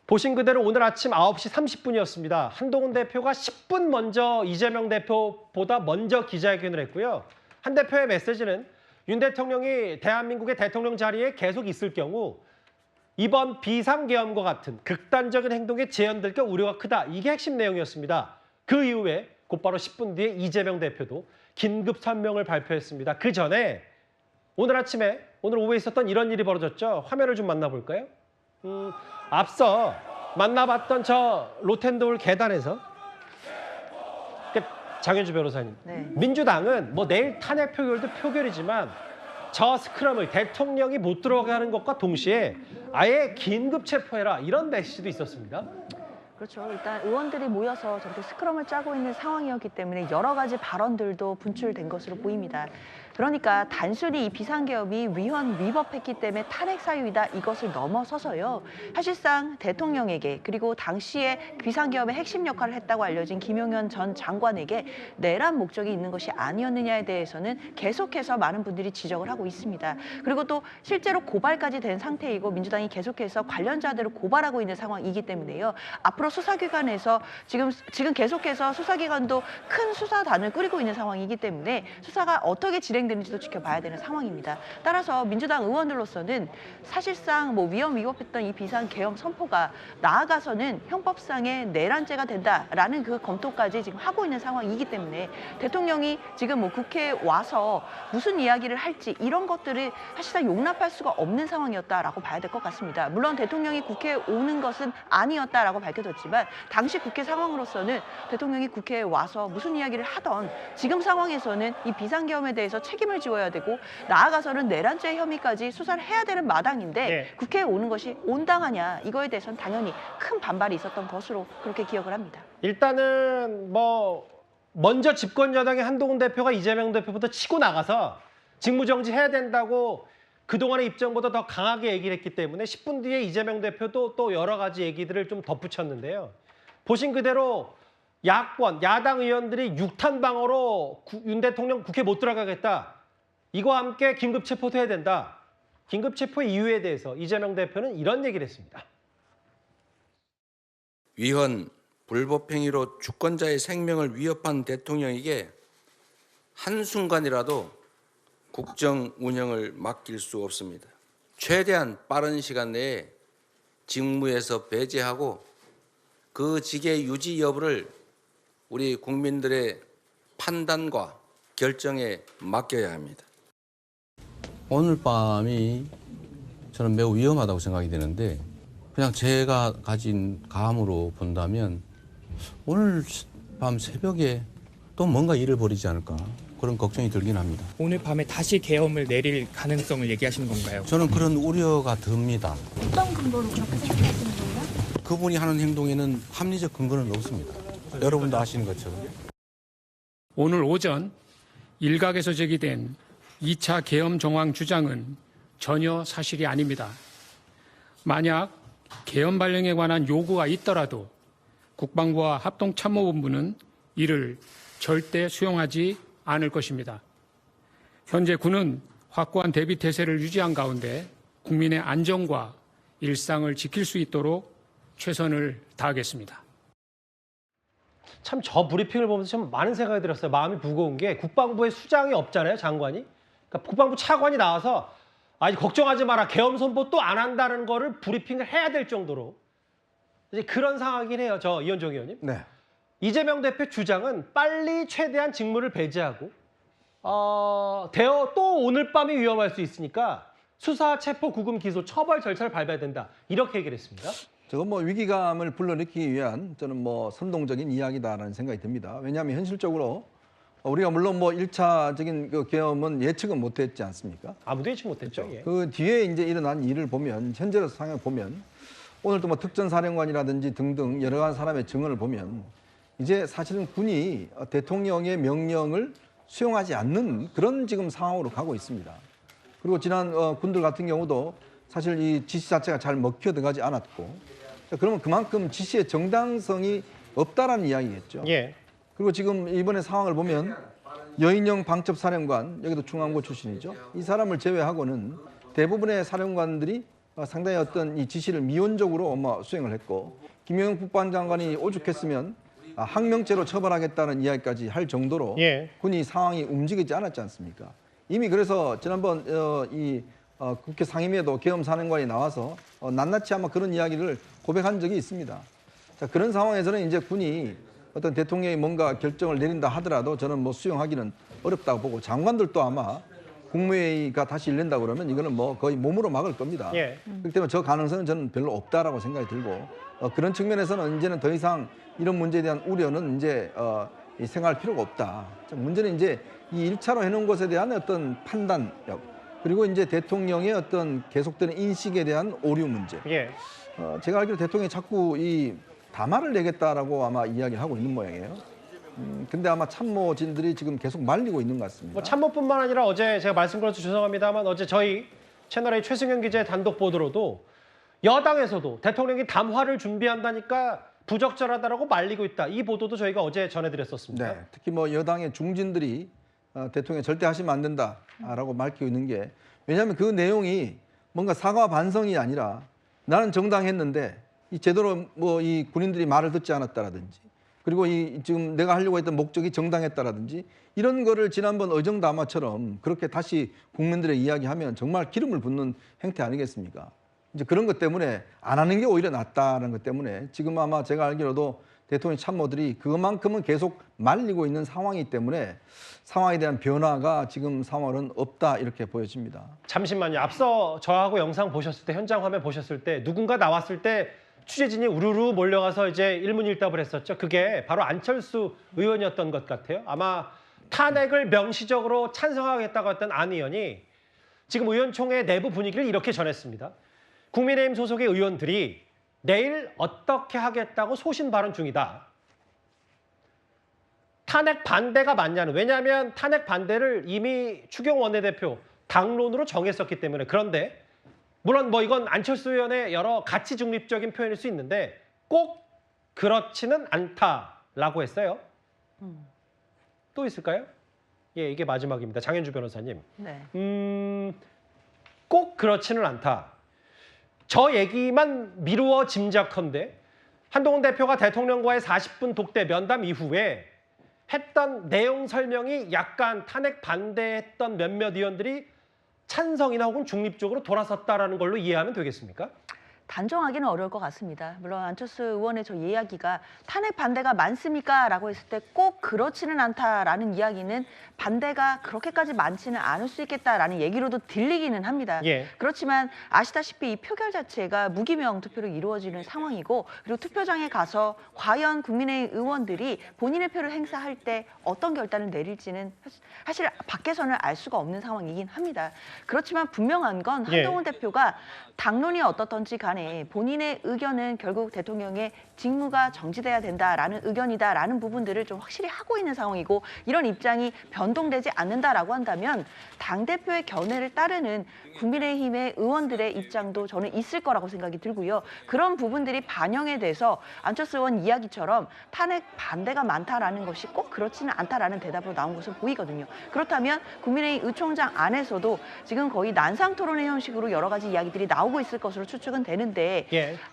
보신 그대로 오늘 아침 9시 30분이었습니다. 한동훈 대표가 10분 먼저 이재명 대표보다 먼저 기자회견을 했고요. 한 대표의 메시지는 윤 대통령이 대한민국의 대통령 자리에 계속 있을 경우 이번 비상계엄과 같은 극단적인 행동에 재현될 게 우려가 크다. 이게 핵심 내용이었습니다. 그 이후에 곧바로 10분 뒤에 이재명 대표도 긴급 설명을 발표했습니다. 그 전에 오늘 아침에 오늘 오후에 있었던 이런 일이 벌어졌죠. 화면을 좀 만나볼까요? 앞서 만나봤던 저 로텐도울 계단에서 장윤주 변호사님, 민주당은 뭐 내일 탄핵 표결도 표결이지만 저 스크럼을 대통령이 못 들어가게 하는 것과 동시에 아예 긴급 체포해라 이런 메시지도 있었습니다. 그렇죠. 일단 의원들이 모여서 저렇게 스크럼을 짜고 있는 상황이었기 때문에 여러 가지 발언들도 분출된 것으로 보입니다. 그러니까 단순히 이 비상계엄이 위헌 위법했기 때문에 탄핵 사유이다 이것을 넘어서서요. 사실상 대통령에게 그리고 당시에 비상계엄의 핵심 역할을 했다고 알려진 김용현 전 장관에게 내란 목적이 있는 것이 아니었느냐에 대해서는 계속해서 많은 분들이 지적을 하고 있습니다. 그리고 또 실제로 고발까지 된 상태이고 민주당이 계속해서 관련자들을 고발하고 있는 상황이기 때문에요. 앞으로 수사기관에서 지금 계속해서 수사기관도 큰 수사단을 꾸리고 있는 상황이기 때문에 수사가 어떻게 진행되는지도 지켜봐야 되는 상황입니다. 따라서 민주당 의원들로서는 사실상 뭐 위헌 위법했던 이 비상계엄 선포가 나아가서는 형법상의 내란죄가 된다라는 그 검토까지 지금 하고 있는 상황이기 때문에 대통령이 지금 뭐 국회에 와서 무슨 이야기를 할지 이런 것들을 사실상 용납할 수가 없는 상황이었다라고 봐야 될 것 같습니다. 물론 대통령이 국회에 오는 것은 아니었다라고 밝혀졌지만 당시 국회 상황으로서는 대통령이 국회에 와서 무슨 이야기를 하던 지금 상황에서는 이 비상계엄에 대해서 책임을 지어야 되고 나아가서는 내란죄 혐의까지 수사를 해야 되는 마당인데 국회에 오는 것이 온당하냐 이거에 대해서는 당연히 큰 반발이 있었던 것으로 그렇게 기억을 합니다. 일단은 뭐 먼저 집권 여당의 한동훈 대표가 이재명 대표부터 치고 나가서 직무정지 해야 된다고 그동안의 입장보다 더 강하게 얘기를 했기 때문에 10분 뒤에 이재명 대표도 또 여러 가지 얘기들을 좀 덧붙였는데요. 보신 그대로 야당 의원들이 6탄 방어로 윤 대통령 국회 못 들어가겠다. 이거와 함께 긴급 체포도 해야 된다. 긴급 체포의 이유에 대해서 이재명 대표는 이런 얘기를 했습니다. 위헌 불법행위로 주권자의 생명을 위협한 대통령에게 한순간이라도 국정 운영을 맡길 수 없습니다. 최대한 빠른 시간 내에 직무에서 배제하고 그 직의 유지 여부를 우리 국민들의 판단과 결정에 맡겨야 합니다. 오늘 밤이 저는 매우 위험하다고 생각이 되는데 그냥 제가 가진 감으로 본다면 오늘 밤 새벽에 또 뭔가 일을 벌이지 않을까 그런 걱정이 들긴 합니다. 오늘 밤에 다시 계엄을 내릴 가능성을 얘기하시는 건가요? 저는 그런 우려가 듭니다. 어떤 근거로 그렇게 생각하시는 거예요? 그분이 하는 행동에는 합리적 근거는 없습니다. 여러분도 아시는 것처럼. 오늘 오전 일각에서 제기된 2차 계엄 정황 주장은 전혀 사실이 아닙니다. 만약 계엄 발령에 관한 요구가 있더라도 국방부와 합동참모본부는 이를 절대 수용하지 않을 것입니다. 현재 군은 확고한 대비 태세를 유지한 가운데 국민의 안전과 일상을 지킬 수 있도록 최선을 다하겠습니다. 참 저 브리핑을 보면서 좀 많은 생각이 들었어요. 마음이 무거운 게 국방부에 수장이 없잖아요, 장관이. 그러니까 국방부 차관이 나와서 아니 걱정하지 마라, 계엄 선포 또 안 한다는 거를 브리핑을 해야 될 정도로 이제 그런 상황이긴 해요, 저 이현정 의원님. 네. 이재명 대표 주장은 빨리 최대한 직무를 배제하고 또 오늘 밤이 위험할 수 있으니까 수사, 체포, 구금, 기소, 처벌 절차를 밟아야 된다. 이렇게 얘기를 했습니다. 저건 뭐 위기감을 불러넣기 위한 저는 뭐 선동적인 이야기다라는 생각이 듭니다. 왜냐하면 현실적으로 우리가 물론 뭐 1차적인 그 계엄은 예측은 못했지 않습니까? 아무도 예측 못했죠. 그렇죠. 예. 그 뒤에 이제 일어난 일을 보면 현재로서 상황을 보면 오늘도 뭐 특전사령관이라든지 등등 여러 가지 사람의 증언을 보면 이제 사실은 군이 대통령의 명령을 수용하지 않는 그런 지금 상황으로 가고 있습니다. 그리고 지난 군들 같은 경우도 사실 이 지시 자체가 잘 먹혀 들어가지 않았고 그러면 그만큼 지시의 정당성이 없다라는 이야기겠죠. 예. 그리고 지금 이번에 상황을 보면 여인영 방첩사령관, 여기도 중앙고 출신이죠. 이 사람을 제외하고는 대부분의 사령관들이 상당히 어떤 이 지시를 미온적으로 수행을 했고 김영현 국방장관이 오죽했으면 항명죄로 처벌하겠다는 이야기까지 할 정도로 예. 군이 상황이 움직이지 않았지 않습니까? 이미 그래서 지난번 국회 상임위에도 계엄사령관이 나와서 낱낱이 아마 그런 이야기를 고백한 적이 있습니다. 자, 그런 상황에서는 이제 군이 어떤 대통령이 뭔가 결정을 내린다 하더라도 저는 뭐 수용하기는 어렵다고 보고 장관들도 아마 국무회의가 다시 열린다 그러면 이거는 뭐 거의 몸으로 막을 겁니다. 예. 그렇기 때문에 저 가능성은 저는 별로 없다라고 생각이 들고 그런 측면에서는 이제는 더 이상 이런 문제에 대한 우려는 이제 생각할 필요가 없다. 자, 문제는 이제 이 1차로 해놓은 것에 대한 어떤 판단력 그리고 이제 대통령의 어떤 계속되는 인식에 대한 오류 문제. 예. 제가 알기로 대통령이 자꾸 이 담화를 내겠다라고 아마 이야기를 하고 있는 모양이에요. 근데 아마 참모진들이 지금 계속 말리고 있는 것 같습니다. 뭐 참모뿐만 아니라 어제 제가 말씀드려서 죄송합니다만 어제 저희 채널A 최승현 기자의 단독 보도로도 여당에서도 대통령이 담화를 준비한다니까 부적절하다라고 말리고 있다. 이 보도도 저희가 어제 전해드렸었습니다. 네, 특히 뭐 여당의 중진들이 대통령 절대 하시면 안 된다라고 밝히고 있는 게 왜냐하면 그 내용이 뭔가 사과 반성이 아니라 나는 정당했는데 이 제대로 뭐 이 군인들이 말을 듣지 않았다라든지 그리고 이 지금 내가 하려고 했던 목적이 정당했다라든지 이런 거를 지난번 의정담화처럼 그렇게 다시 국민들의 이야기하면 정말 기름을 붓는 행태 아니겠습니까? 이제 그런 것 때문에 안 하는 게 오히려 낫다는 것 때문에 지금 아마 제가 알기로도 대통령 참모들이 그것만큼은 계속 말리고 있는 상황이기 때문에 상황에 대한 변화가 지금 상황은 없다 이렇게 보여집니다. 잠시만요. 앞서 저하고 영상 보셨을 때 현장 화면 보셨을 때 누군가 나왔을 때 취재진이 우르르 몰려가서 이제 일문일답을 했었죠. 그게 바로 안철수 의원이었던 것 같아요. 아마 탄핵을 명시적으로 찬성하겠다고 했던 안 의원이 지금 의원총회 내부 분위기를 이렇게 전했습니다. 국민의힘 소속의 의원들이 내일 어떻게 하겠다고 소신 발언 중이다. 탄핵 반대가 맞냐는. 왜냐하면 탄핵 반대를 이미 추경 원내대표 당론으로 정했었기 때문에. 그런데 물론 뭐 이건 안철수 의원의 여러 가치 중립적인 표현일 수 있는데 꼭 그렇지는 않다라고 했어요. 또 있을까요? 예, 이게 마지막입니다. 장현주 변호사님. 네. 꼭 그렇지는 않다. 저 얘기만 미루어 짐작컨대 한동훈 대표가 대통령과의 40분 독대 면담 이후에 했던 내용 설명이 약간 탄핵 반대했던 몇몇 의원들이 찬성이나 혹은 중립적으로 돌아섰다라는 걸로 이해하면 되겠습니까? 단정하기는 어려울 것 같습니다. 물론 안철수 의원의 저 이야기가 탄핵 반대가 많습니까? 라고 했을 때 꼭 그렇지는 않다라는 이야기는 반대가 그렇게까지 많지는 않을 수 있겠다라는 얘기로도 들리기는 합니다. 예. 그렇지만 아시다시피 이 표결 자체가 무기명 투표로 이루어지는 상황이고 그리고 투표장에 가서 과연 국민의힘 의원들이 본인의 표를 행사할 때 어떤 결단을 내릴지는 사실 밖에서는 알 수가 없는 상황이긴 합니다. 그렇지만 분명한 건 한동훈 대표가 당론이 어떻든지 간에 본인의 의견은 결국 대통령의 직무가 정지돼야 된다라는 의견이다라는 부분들을 좀 확실히 하고 있는 상황이고 이런 입장이 변동되지 않는다라고 한다면 당대표의 견해를 따르는 국민의힘의 의원들의 입장도 저는 있을 거라고 생각이 들고요. 그런 부분들이 반영이 돼서 안철수 의원 이야기처럼 탄핵 반대가 많다라는 것이 꼭 그렇지는 않다라는 대답으로 나온 것으로 보이거든요. 그렇다면 국민의힘 의총장 안에서도 지금 거의 난상토론의 형식으로 여러 가지 이야기들이 나오고 있을 것으로 추측은 되는데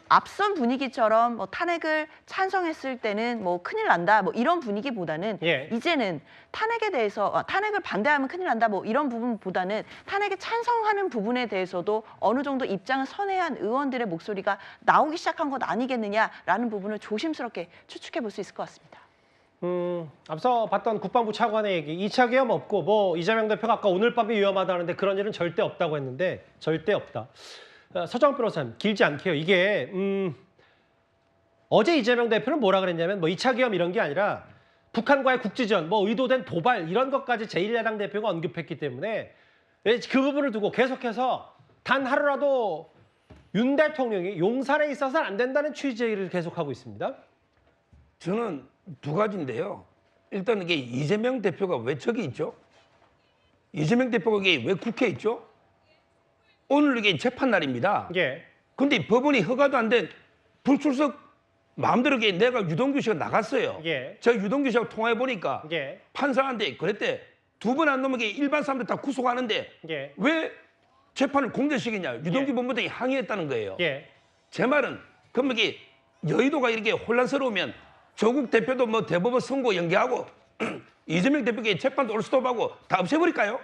앞선 분위기처럼 뭐 탄핵을 찬성했을 때는 뭐 큰일 난다 뭐 이런 분위기보다는 이제는 탄핵에 대해서 탄핵을 반대하면 큰일 난다 뭐 이런 부분보다는 탄핵에 찬성하는 부분에 대해서도 어느 정도 입장을 선회한 의원들의 목소리가 나오기 시작한 것 아니겠느냐라는 부분을 조심스럽게 추측해 볼 수 있을 것 같습니다. 앞서 봤던 국방부 차관의 얘기, 2차 계엄 없고 뭐 이재명 대표가 아까 오늘 밤이 위험하다는데 그런 일은 절대 없다고 했는데 절대 없다. 서정훈 변호사님, 길지 않게요. 이게 어제 이재명 대표는 뭐라 그랬냐면 뭐 2차 계엄 이런 게 아니라 북한과의 국지전, 뭐 의도된 도발 이런 것까지 제1야당 대표가 언급했기 때문에 그 부분을 두고 계속해서 단 하루라도 윤 대통령이 용산에 있어서는 안 된다는 취지를 계속하고 있습니다. 저는 두 가지인데요. 일단 이게 이재명 대표가 왜 저기 있죠? 이재명 대표가 이게 왜 국회에 있죠? 오늘 이게 재판 날입니다. 근데 법원이 허가도 안 된 불출석 마음대로 내가 유동규 씨가 나갔어요. 제가 유동규 씨하고 통화해 보니까 판사한테 그랬대. 2번 안 넘으면 일반 사람들 다 구속하는데 왜 재판을 공개시키냐 유동규 예. 본부장이 항의했다는 거예요. 예. 제 말은 그럼 이게 여의도가 이렇게 혼란스러우면 조국 대표도 뭐 대법원 선고 연기하고 이재명 대표에게 재판도 올스톱하고 다 없애버릴까요?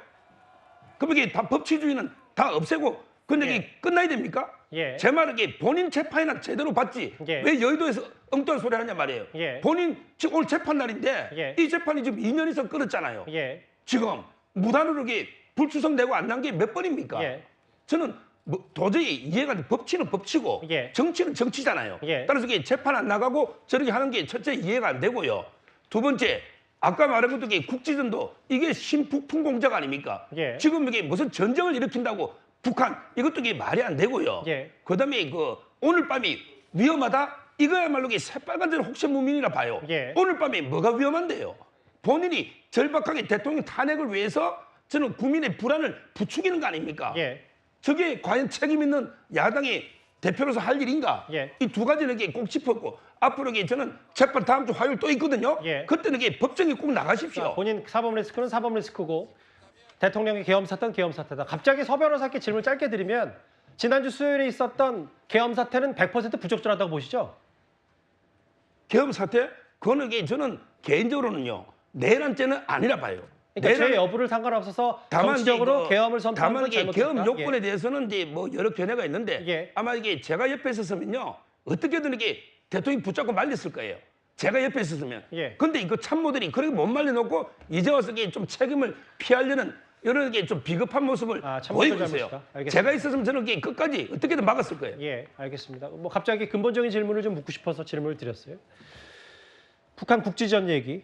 그럼 이게 다 법치주의는 다 없애고 근데 이게 끝나야 됩니까? 예. 제 말은 이게 본인 재판이나 제대로 받지 예. 왜 여의도에서 엉뚱한 소리 하냐 말이에요. 예. 본인 지금 오늘 재판 날인데 예. 이 재판이 지금 2년 이상 끌었잖아요. 예. 지금 무단으로 이게 불출석되고 안 난 게 몇 번입니까? 예. 저는 뭐 도저히 이해가 안 돼. 법치는 법치고 예. 정치는 정치잖아요. 예. 따라서 이게 재판 안 나가고 저렇게 하는 게 첫째 이해가 안 되고요. 두 번째 아까 말한 것도 이게 국지전도 이게 신북풍 공작 아닙니까? 예. 지금 이게 무슨 전쟁을 일으킨다고 북한 이것도 이게 말이 안 되고요. 예. 그다음에 그 오늘 밤이 위험하다 이거야말로 이게 새빨간전 혹세무민이라 봐요. 예. 오늘 밤에 뭐가 위험한데요? 본인이 절박하게 대통령 탄핵을 위해서 저는 국민의 불안을 부추기는 거 아닙니까? 예. 저게 과연 책임 있는 야당의 대표로서 할 일인가? 예. 이 두 가지는 이게 꼭 짚었고 앞으로 이게 저는 재판 다음 주 화요일 또 있거든요. 예. 그때는 이게 법정에 꼭 나가십시오. 본인 사법 리스크는 사법 리스크고 대통령의 계엄 사태는 계엄 사태다. 갑자기 서 변호사께 질문 짧게 드리면 지난주 수요일에 있었던 계엄 사태는 100% 부적절하다고 보시죠? 계엄 사태? 그거는 이게 저는 개인적으로는요. 내란죄는 아니라 봐요. 그러니까 죄 여부를 상관없어서 정치적으로 계엄을 선포한 다만 건 이게 계엄 잘못됐다. 요건에 대해서는 이제 뭐 여러 견해가 있는데 예. 아마 이게 제가 옆에 있었으면요. 어떻게든 이게 대통령이 붙잡고 말렸을 거예요. 제가 옆에 있었으면. 예. 근데 이거 참모들이 그렇게 못 말려놓고 이제 와서 이게 좀 책임을 피하려는 이런 게 좀 비겁한 모습을 참모들 보이고 있어요. 잘못이다. 알겠습니다. 제가 있었으면 저는 이게 끝까지 어떻게든 막았을 거예요. 예, 알겠습니다. 뭐 갑자기 근본적인 질문을 좀 묻고 싶어서 질문을 드렸어요. 북한 국지전 얘기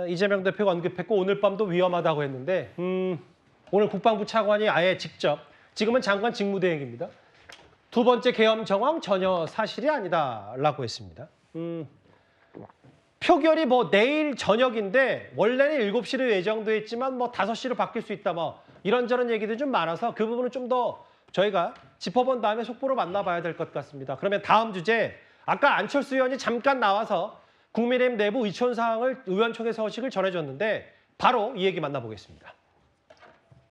이재명 대표가 언급했고 오늘 밤도 위험하다고 했는데 오늘 국방부 차관이 아예 직접 지금은 장관 직무대행입니다. 두 번째 계엄 정황 전혀 사실이 아니다라고 했습니다. 표결이 뭐 내일 저녁인데 원래는 7시로 예정돼 있지만 뭐 5시로 바뀔 수 있다 뭐 이런저런 얘기들이 좀 많아서 그 부분은 좀 더 저희가 짚어본 다음에 속보로 만나봐야 될 것 같습니다. 그러면 다음 주제 아까 안철수 의원이 잠깐 나와서 국민의힘 내부 의촌 사항을 의원총회 서식을 전해줬는데 바로 이 얘기 만나보겠습니다.